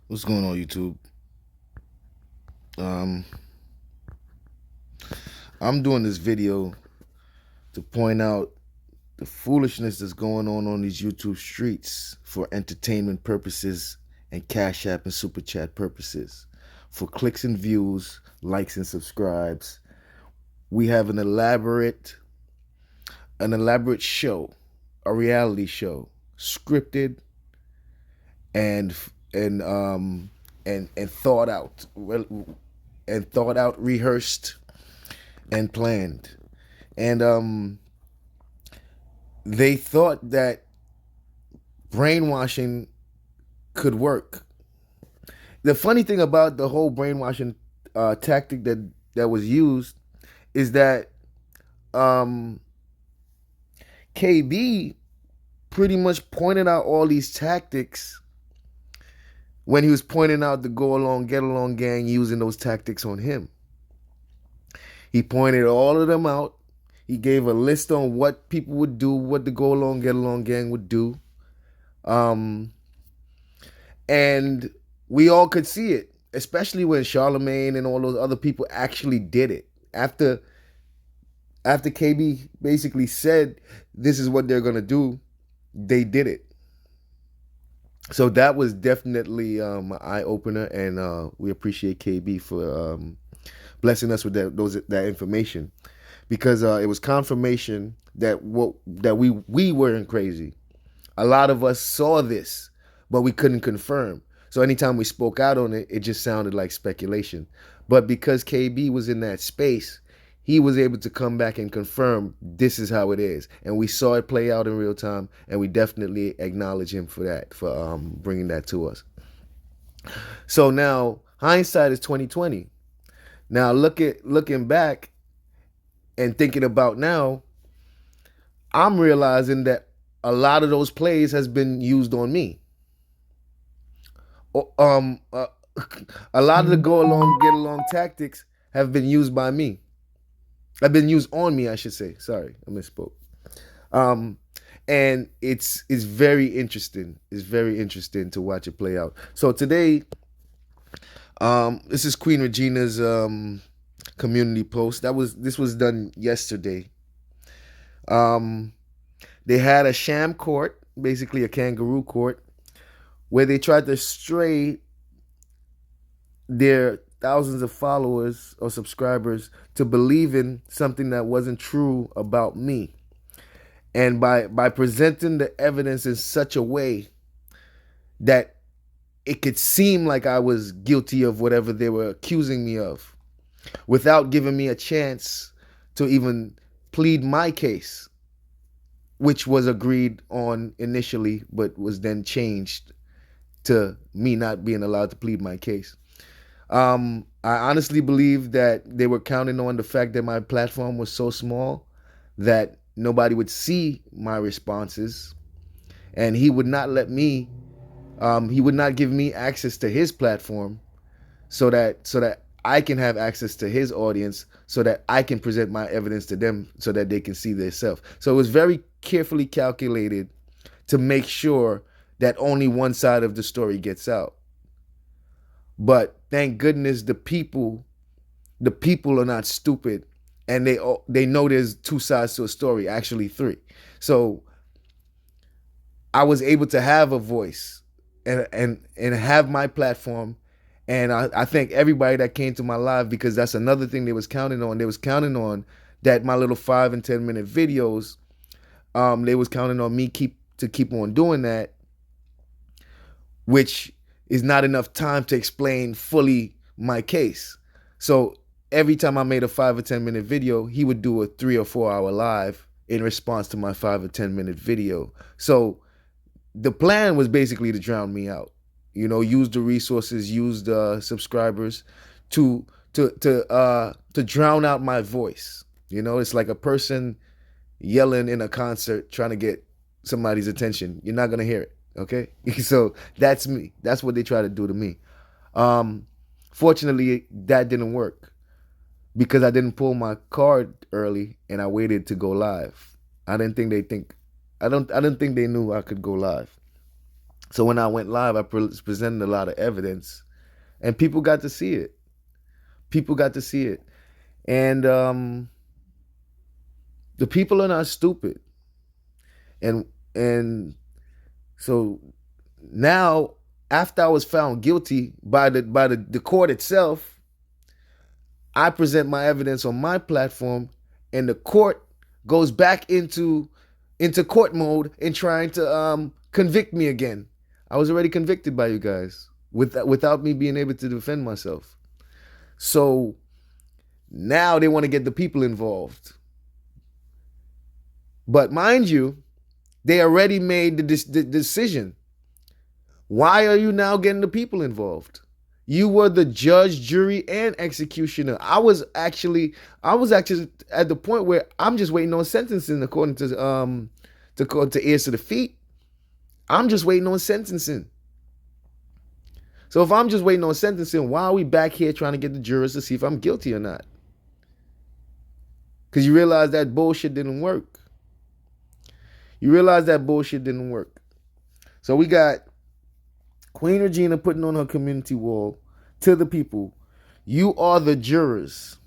What's going on, YouTube? Um, I'm doing this video to point out the foolishness that's going on these YouTube streets for entertainment purposes and Cash App and Super Chat purposes. For clicks and views, likes and subscribes. We have an elaborate show, a reality show, scripted and and um and thought out, rehearsed and planned. And they thought that brainwashing could work. The funny thing about the whole brainwashing tactic that was used is that um, KB pretty much pointed out all these tactics when he was pointing out the go along, get along gang using those tactics on him. He pointed all of them out. He gave a list on what people would do, what the go along, get along gang would do. And we all could see it, especially when Charlemagne and all those other people actually did it. After KB basically said this is what they're gonna do, they did it. So that was definitely an eye opener, and we appreciate KB for blessing us with that information, because it was confirmation that we weren't crazy. A lot of us saw this, but we couldn't confirm. So anytime we spoke out on it, it just sounded like speculation. But because KB was in that space, he was able to come back and confirm this is how it is. And we saw it play out in real time, and we definitely acknowledge him for that, for bringing that to us. So now hindsight is 2020. Now looking back and thinking about now, I'm realizing that a lot of those plays has been used on me. Um, uh, a lot of the go along, get along tactics have been used by me. Have been used on me, I should say. Sorry, I misspoke. Um, and it's very interesting. It's very interesting to watch it play out. So today, this is Queen Regina's community post. This was done yesterday. They had a sham court, basically a kangaroo court, where they tried to stray their thousands of followers or subscribers to believe in something that wasn't true about me. And by presenting the evidence in such a way that it could seem like I was guilty of whatever they were accusing me of, without giving me a chance to even plead my case, which was agreed on initially, but was then changed to me not being allowed to plead my case. I honestly believe that they were counting on the fact that my platform was so small that nobody would see my responses, and he would not let me. He would not give me access to his platform, so that I can have access to his audience, so that I can present my evidence to them, so that they can see themselves. So it was very carefully calculated to make sure that only one side of the story gets out. But thank goodness the people are not stupid, and they know there's two sides to a story, actually three. So I was able to have a voice and have my platform. And I thank everybody that came to my live, because that's another thing they was counting on. They was counting on that my little 5 and 10 minute videos. They was counting on me to keep on doing that, which is not enough time to explain fully my case. So every time I made a 5 or 10 minute video, he would do a 3 or 4 hour live in response to my 5 or 10 minute video. So the plan was basically to drown me out. Use the resources, use the subscribers to drown out my voice. It's like a person yelling in a concert trying to get somebody's attention. You're not gonna hear it. Okay, so that's me. That's what they try to do to me. Fortunately, that didn't work, because I didn't pull my card early and I waited to go live. I didn't think they knew I could go live. So when I went live, I presented a lot of evidence, and people got to see it. People got to see it. And the people are not stupid. And so now, after I was found guilty by the court itself, I present my evidence on my platform, and the court goes back into court mode and trying to convict me again. I was already convicted by you guys without me being able to defend myself. So now they want to get the people involved. But mind you, they already made the decision. Why are you now getting the people involved? You were the judge, jury, and executioner. I was actually at the point where I'm just waiting on sentencing according to ears to the feet. I'm just waiting on sentencing. So if I'm just waiting on sentencing, why are we back here trying to get the jurors to see if I'm guilty or not? Because you realize that bullshit didn't work. So we got Queen Regina putting on her community wall to the people. You are the jurors.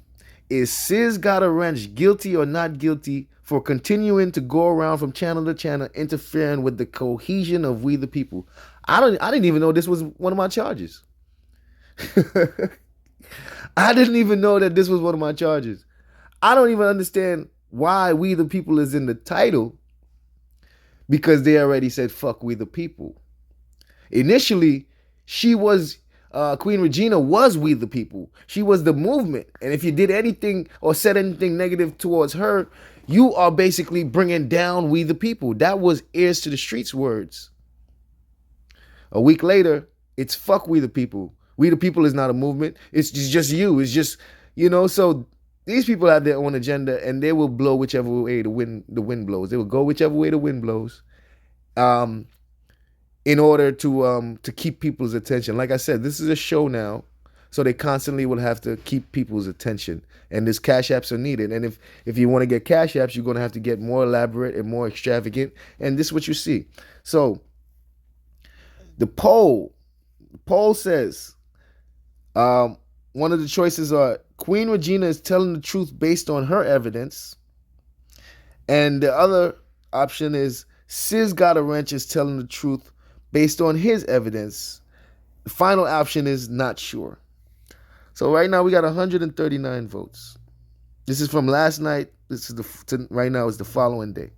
Is Sizz got a wrench guilty or not guilty for continuing to go around from channel to channel interfering with the cohesion of we the people? I didn't even know this was one of my charges. I didn't even know that this was one of my charges. I don't even understand why we the people is in the title, because they already said fuck we the people. Initially, she was Queen Regina was we the people. She was the movement. And if you did anything or said anything negative towards her, you are basically bringing down we the people. That was ears to the streets words. A week later, it's fuck we the people. We the people is not a movement. It's just you. It's just, so these people have their own agenda, and they will blow whichever way the wind blows. They will go whichever way the wind blows. In order to keep people's attention. Like I said, this is a show now, so they constantly will have to keep people's attention. And these cash apps are needed. And if you want to get cash apps, you're going to have to get more elaborate and more extravagant. And this is what you see. So the poll says one of the choices are Queen Regina is telling the truth based on her evidence. And the other option is Sizz got a wrench is telling the truth based on his evidence. The final option is not sure. So right now we got 139 votes. This is from last night. This is right now is the following day.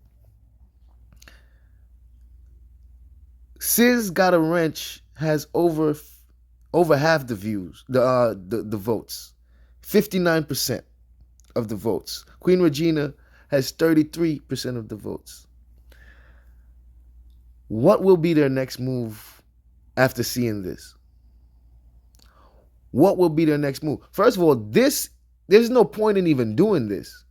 Sizz got a wrench has over half the views, the votes, 59% of the votes. Queen Regina has 33% of the votes. What will be their next move after seeing this? What will be their next move? First of all, there's no point in even doing this,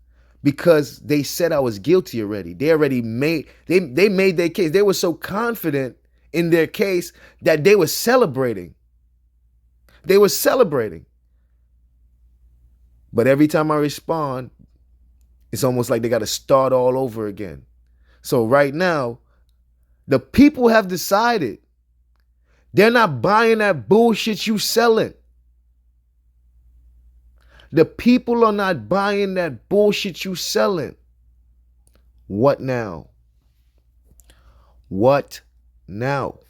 because they said I was guilty already. They already made their case. They were so confident in their case that they were celebrating. But every time I respond, it's almost like they got to start all over again. So right now, the people have decided they're not buying that bullshit you selling. The people are not buying that bullshit you selling. What now? What now?